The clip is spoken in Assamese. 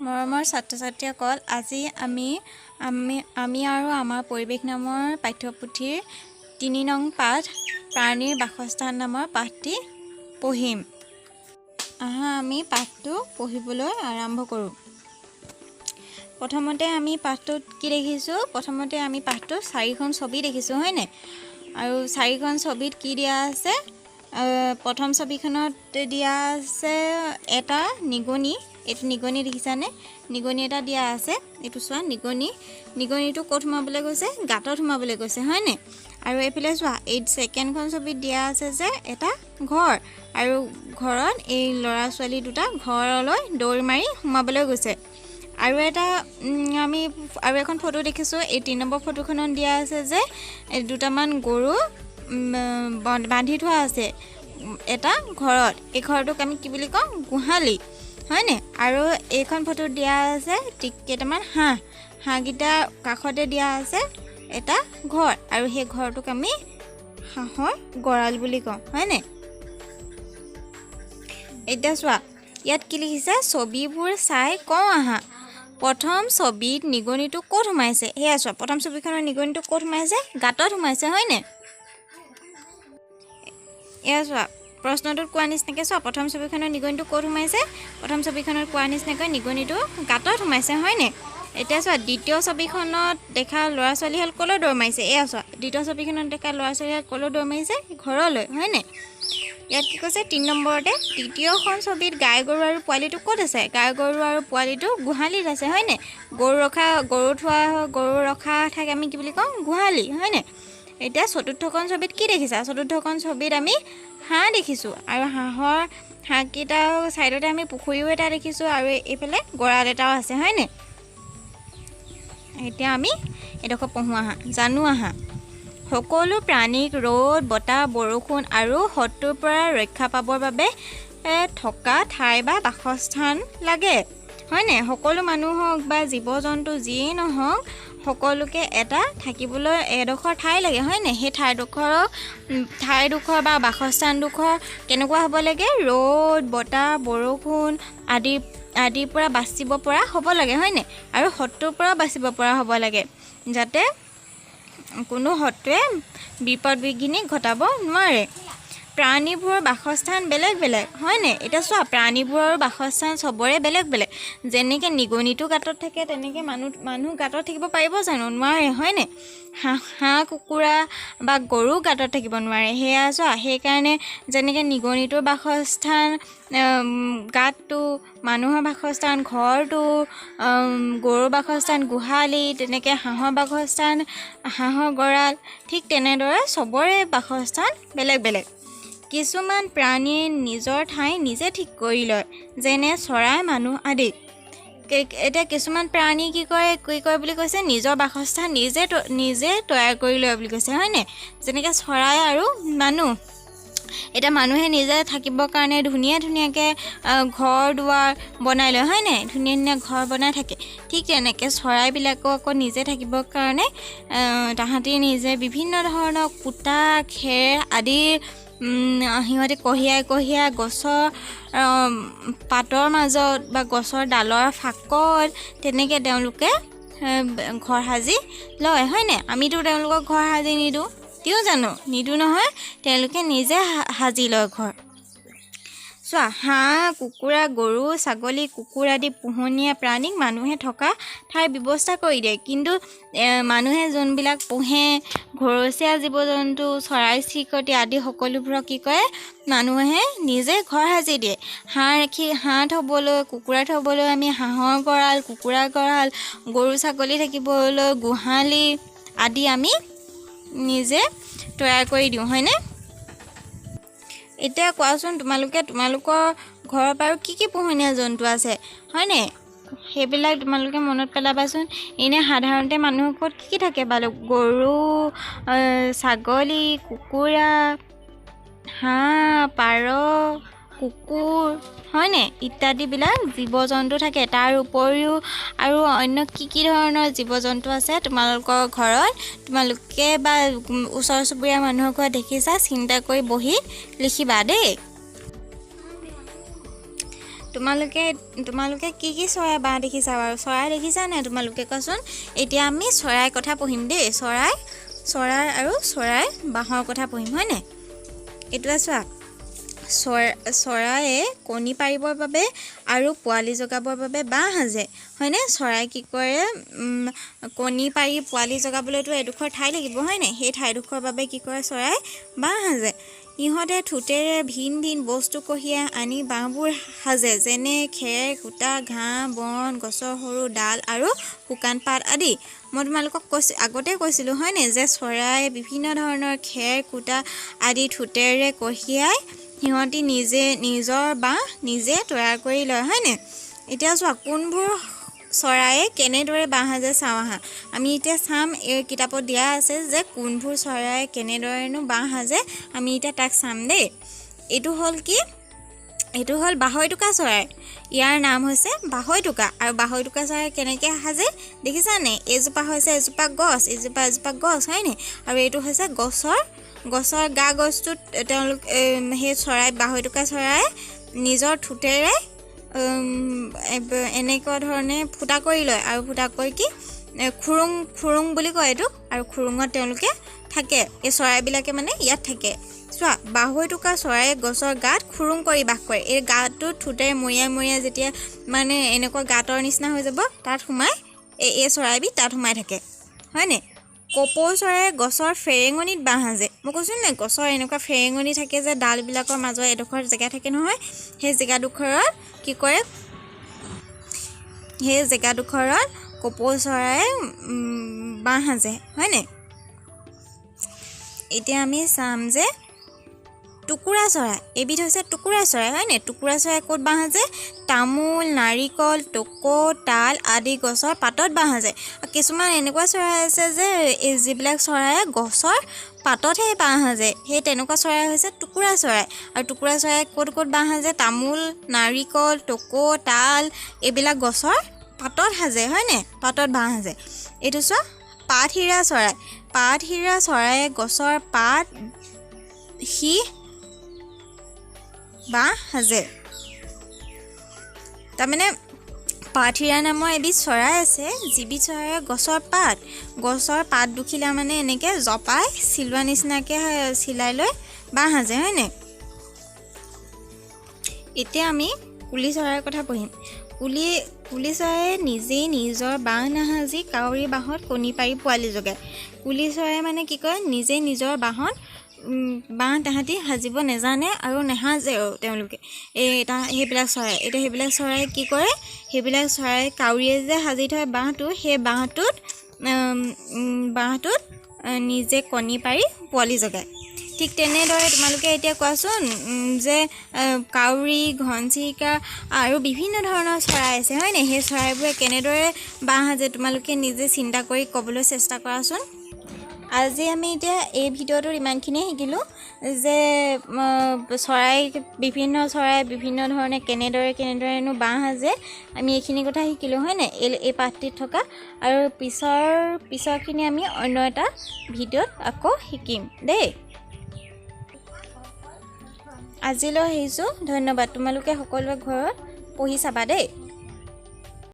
মৰমৰ ছাত্ৰ-ছাত্ৰীসকল, আজি আমি আৰু আমাৰ পৰিৱেশ নামৰ পাঠ্যপুথিৰ ৩ নং পাঠ প্ৰাণীৰ বাসস্থান নামৰ পাঠটি পঢ়িম। আহা আমি পাঠটো পঢ়িবলৈ আৰম্ভ কৰোঁ। প্ৰথমতে আমি পাঠটোত কি দেখিছোঁ? প্ৰথমতে আমি পাঠটোত 4খন ছবি দেখিছোঁ, হয়নে? আৰু 4খন ছবিত কি দিয়া আছে? প্ৰথম ছবিখনত দিয়া আছে এটা নিগনি। এইটো নিগনি দেখিছানে? নিগনি এটা দিয়া আছে। এইটো চোৱা, নিগনিটো ক'ত সোমাবলৈ গৈছে? গাঁতত সোমাবলৈ গৈছে, হয়নে? আৰু এইফালে চোৱা, এই ছেকেণ্ডখন ছবিত দিয়া আছে যে এটা ঘৰ, আৰু ঘৰত এই ল'ৰা ছোৱালী দুটা ঘৰলৈ দৌৰ মাৰি সোমাবলৈ গৈছে। আৰু আমি এখন ফটো দেখিছোঁ। এই 3 নম্বৰ ফটোখনত দিয়া আছে যে দুটামান গৰু বান্ধি থোৱা আছে এটা ঘৰত। এই ঘৰটোক আমি কি বুলি কওঁ? গোহালি, হয়নে? আৰু এইখন ফটোত দিয়া আছে কেইটামান হাঁহকেইটাৰ কাষতে দিয়া আছে এটা ঘৰ, আৰু সেই ঘৰটোক আমি হাঁহৰ গঁৰাল বুলি কওঁ, হয়নে? এতিয়া চোৱা, ইয়াত কি লিখিছে? ছবিবোৰ চাই কওঁ আহা। প্ৰথম ছবিত নিগনিটো ক'ত সোমাইছে? সেয়া চোৱা, প্ৰথম ছবিখনৰ নিগনিটো ক'ত সোমাইছে? গাঁতত সোমাইছে, হয়নে? এয়া চোৱা, প্ৰশ্নটোত কোৱা নিচিনাকৈ চোৱা, প্ৰথম ছবিখনৰ নিগনিটো ক'ত সোমাইছে? প্ৰথম ছবিখনত কোৱা নিচিনাকৈ নিগনিটো গাঁতত সোমাইছে, হয়নে? এতিয়া চোৱা, দ্বিতীয় ছবিখনত দেখা ল'ৰা ছোৱালীহাল ক'লৈ দৌৰ মাৰিছে? এয়া চোৱা, দ্বিতীয় ছবিখনত দেখা ল'ৰা ছোৱালীহাল ক'লৈ দৌৰ মাৰিছে? ঘৰলৈ, হয়নে? ইয়াত কি কৈছে? 3 নম্বৰতে তৃতীয়খন ছবিত গাই গৰু আৰু পোৱালিটো ক'ত আছে? গাই গৰু আৰু পোৱালিটো গোহালিত আছে, হয়নে? গৰু ৰখা ঠাইক আমি কি বুলি কওঁ? গোহালি, হয়নে? এতিয়া চতুৰ্থখন ছবিত কি দেখিছা? চতুৰ্থখন ছবিত আমি হাঁহ দেখিছোঁ, আৰু হাঁহকেইটাৰ ছাইডতে আমি পুখুৰীও এটা দেখিছোঁ, আৰু এইফালে গঁৰাল এটাও আছে, হয়নে? এতিয়া আমি এডোখৰ পঢ়োঁ আহা। জানো আহা, সকলো প্ৰাণীক ৰ'দ, বতাহ, বৰষুণ আৰু শত্ৰুৰ পৰা ৰক্ষা পাবৰ বাবে থকা ঠাই বা বাসস্থান লাগে, হয়নে? সকলো মানুহ হওক বা জীৱ জন্তু যিয়েই নহওক, সকলোকে এটা থাকিবলৈ এডোখৰ ঠাই লাগে, হয়নে? সেই ঠাইডোখৰ বা বাসস্থানডোখৰ কেনেকুৱা হ'ব লাগে? ৰ'দ, বতাহ, বৰষুণ আদিৰ পৰা বাচিব পৰা হ'ব লাগে, হয়নে? আৰু শত্ৰুৰ পৰাও বাচিব পৰা হ'ব লাগে, যাতে কোনো শত্ৰুৱে বিপদ বিঘিনি ঘটাব নোৱাৰে। প্ৰাণীবোৰৰ বাসস্থান বেলেগ বেলেগ, হয়নে? এতিয়া চোৱা, প্ৰাণীবোৰৰ বাসস্থান চবৰে বেলেগ বেলেগ। যেনেকৈ নিগনিটো গাঁতত থাকে, তেনেকৈ মানুহ গাঁতত থাকিব পাৰিব জানো? নোৱাৰে, হয়নে? হাঁহ কুকুৰা বা গৰু গাঁতত থাকিব নোৱাৰে। সেয়া চোৱা, সেইকাৰণে যেনেকৈ নিগনিটোৰ বাসস্থান গাঁতটো, মানুহৰ বাসস্থান ঘৰটো, গৰুৰ বাসস্থান গোহালি, তেনেকৈ হাঁহৰ বাসস্থান হাঁহৰ গঁৰাল, ঠিক তেনেদৰে চবৰে বাসস্থান বেলেগ বেলেগ। কিছুমান প্ৰাণীয়ে নিজৰ ঠাই নিজে ঠিক কৰি লয়, যেনে চৰাই, মানুহ আদি। এতিয়া কিছুমান প্ৰাণী কি কৰে বুলি কৈছে? নিজৰ বাসস্থান নিজে তৈয়াৰ কৰি লয় বুলি কৈছে, হয়নে? যেনেকৈ চৰাই আৰু মানুহ। এতিয়া মানুহে নিজে থাকিবৰ কাৰণে ধুনীয়াকৈ ঘৰ দুৱাৰ বনাই লয়, হয়নে? ধুনীয়া ঘৰ বনাই থাকে। ঠিক তেনেকৈ চৰাইবিলাকো আকৌ নিজে থাকিবৰ কাৰণে তাহাঁতি নিজে বিভিন্ন ধৰণৰ কুটা, খেৰ আদি সিহঁতে কঢ়িয়াই গছৰ পাতৰ মাজত বা গছৰ ডালৰ ফাঁকত তেনেকৈ তেওঁলোকে ঘৰ সাজি লয়, হয়নে? আমিতো তেওঁলোকক ঘৰ সাজি দিওঁ জানো? নিদিওঁ নহয়, তেওঁলোকে নিজে সাজি লয় ঘৰ। চোৱা, হাঁহ, কুকুৰা, গৰু, ছাগলী, কুকুৰ আদি পোহনীয়া প্ৰাণীক মানুহে থকা ঠাইৰ ব্যৱস্থা কৰি দিয়ে। কিন্তু মানুহে যোনবিলাক পোহে, ঘৰচীয়া জীৱ জন্তু, চৰাই চিৰিকটি আদি সকলোবোৰক কি কৰে? মানুহে নিজে ঘৰ সাজি দিয়ে। হাঁহ থ'বলৈ, কুকুৰা থ'বলৈ আমি হাঁহৰ গঁৰাল, কুকুৰা গঁৰাল, গৰু ছাগলী থাকিবলৈ গোহালি আদি আমি নিজে তৈয়াৰ কৰি দিওঁ, হয়নে? এতিয়া কোৱাচোন, তোমালোকৰ ঘৰৰ বাৰু কি পোহনীয়া জন্তু আছে, হয়নে? সেইবিলাক তোমালোকে মনত পেলাবাচোন। এনেই সাধাৰণতে মানুহৰ ঘৰত কি থাকে বাৰু? গৰু, ছাগলী, কুকুৰা, হাঁহ, পাৰ, কুকুৰ, হয়নে? ইত্যাদিবিলাক জীৱ জন্তু থাকে। তাৰ উপৰিও আৰু অন্য কি ধৰণৰ জীৱ জন্তু আছে তোমালোকৰ ঘৰত? তোমালোকে বা ওচৰ চুবুৰীয়া মানুহৰ ঘৰত দেখিছা? চিন্তা কৰি বহি লিখিবা দেই। তোমালোকে কি চৰাই বাঁহ দেখিছা বাৰু? চৰাই দেখিছা নাই তোমালোকে কোৱাচোন? এতিয়া আমি চৰাইৰ কথা পঢ়িম দেই। চৰাই আৰু চৰাই বাঁহৰ কথা পঢ়িম, হয়নে? এইটো চোৱা, চৰায়ে কণী পাৰিবৰ বাবে আৰু পোৱালি জগাবৰ বাবে বাঁহ সাজে, হয়নে? চৰাই কি কৰে, কণী পাৰি পোৱালি জগাবলৈতো এডোখৰ ঠাই লাগিব, হয়নে? সেই ঠাইডোখৰৰ বাবে কি কৰে, চৰাই বাঁহ সাজে। ইহঁতে ঠোঁটেৰে ভিন ভিন বস্তু কঢ়িয়াই আনি বাঁহবোৰ সাজে, যেনে খেৰ, কুটা, ঘাঁহ, বন, গছৰ সৰু ডাল আৰু শুকান পাত আদি। মই তোমালোকক আগতে কৈছিলোঁ, হয়নে, যে চৰাই বিভিন্ন ধৰণৰ খেৰ, কুটা আদি ঠোঁটেৰে কঢ়িয়াই সিহঁতি নিজৰ বাঁহ নিজে তৈয়াৰ কৰি লয়, হয়নে? এতিয়া চোৱা, কোনবোৰ চৰায়ে কেনেদৰে বাঁহ সাজে চাওঁ আহা। আমি এতিয়া চাম, এই কিতাপত দিয়া আছে যে কোনবোৰ চৰায়ে কেনেদৰেনো বাঁহ সাজে। আমি এতিয়া তাক চাম দেই। এইটো হ'ল বাঢ়ৈটোকা চৰাই। ইয়াৰ নাম হৈছে বাঢ়ৈটোকা। আৰু বাঢ়ৈটোকা চৰাই কেনেকৈ সাজে দেখিছানে? এজোপা হৈছে এজোপা গছ, হয়নে? আৰু এইটো হৈছে গছৰ গা গছটোত তেওঁলোক সেই বাঢ়ৈটোকা চৰাই নিজৰ ঠোঁটেৰে এনেকুৱা ধৰণে ফুটা কৰি লয়, আৰু ফুটা কৰি কি খুৰুং বুলি কয় এইটো। আৰু খুৰুঙত তেওঁলোকে থাকে, এই চৰাইবিলাকে মানে ইয়াত থাকে। চোৱা, বাঢ়ৈটোকা চৰাইয়ে গছৰ গাত খুৰুং কৰি বাস কৰে। এই গাটোত ঠোঁটেৰে মৰিয়াই যেতিয়া মানে এনেকুৱা গাঁতৰ নিচিনা হৈ যাব, তাত সোমাই এই চৰাইবিধ তাত সোমাই থাকে, হয়নে? কপৌ চৰাইয়ে গছৰ ফেৰেঙনিত বাঁহ সাজে। মই কৈছোঁ নে, গছৰ এনেকুৱা ফেৰেঙনি থাকে যে ডালবিলাকৰ মাজত এডোখৰ জেগা থাকে নহয়, সেই জেগাডোখৰত কি কৰে, সেই জেগাডোখৰত কপৌ চৰাইয়ে বাঁহ সাজে, হয়নে? এতিয়া আমি চাম যে টুকুৰা চৰাই। এবিধ হৈছে টুকুৰা চৰাই, হয়নে? টুকুৰা চৰাই ক'ত বাঁহ সাজে? তামোল, নাৰিকল, টকৌ, তাল আদি গছৰ পাতত বাঁহ সাজে। কিছুমান এনেকুৱা চৰাই আছে যে যিবিলাক চৰায়ে গছৰ পাততহে বাঁহ সাজে, সেই তেনেকুৱা চৰাই হৈছে টুকুৰা চৰাই। আৰু টুকুৰা চৰাই ক'ত বাঁহ সাজে? তামোল, নাৰিকল, টকৌ, তাল এইবিলাক গছৰ পাতত সাজে, হয়নে? পাতত বাঁহ সাজে। এইটো চোৱা, পাতহীৰা চৰাই। পাতহীৰা চৰায়ে গছৰ পাত বাঁহ সাজে। তাৰমানে পাতহীৰা নামৰ এবিধ চৰাই আছে, যিবিধ চৰায়ে গছৰ পাত দুখিলা মানে এনেকৈ জপাই চিলোৱা নিচিনাকৈ চিলাই লৈ বাঁহ সাজে, হয়নে? এতিয়া আমি কুলি চৰাইৰ কথা পঢ়িম। কুলি চৰায়ে নিজেই নিজৰ বাঁহ নাসাজি কাউৰী বাঁহত কণী পাৰি পোৱালি জগায়। কুলি চৰাই মানে কি কয়, নিজেই নিজৰ বাঁহত বাঁহ তাহাঁতি সাজিব নেজানে আৰু নেসাজেও তেওঁলোকে। সেইবিলাক চৰাই কি কৰে, সেইবিলাক চৰাই কাউৰীয়ে যে সাজি থয় বাঁহটো, সেই বাঁহটোত নিজে কণী পাৰি পোৱালি জগায়। ঠিক তেনেদৰে তোমালোকে এতিয়া কোৱাচোন যে কাউৰী, ঘনচিৰিকা আৰু বিভিন্ন ধৰণৰ চৰাই আছে, হয়নে? সেই চৰাইবোৰে কেনেদৰে বাঁহ সাজে তোমালোকে নিজে চিন্তা কৰি ক'বলৈ চেষ্টা কৰাচোন। আজি আমি এতিয়া এই ভিডিঅ'টোত ইমানখিনিয়ে শিকিলোঁ যে বিভিন্ন চৰাই বিভিন্ন ধৰণে কেনেদৰেনো বাঁহ সাজে। আমি এইখিনি কথা শিকিলোঁ, হয়নে? এই পাঠটিত থকা। আৰু পিছৰখিনি আমি অন্য এটা ভিডিঅ'ত আকৌ শিকিম দেই। আজিলৈ আহিছোঁ, ধন্যবাদ। তোমালোকে সকলোৱে ঘৰত পঢ়ি চাবা দেই।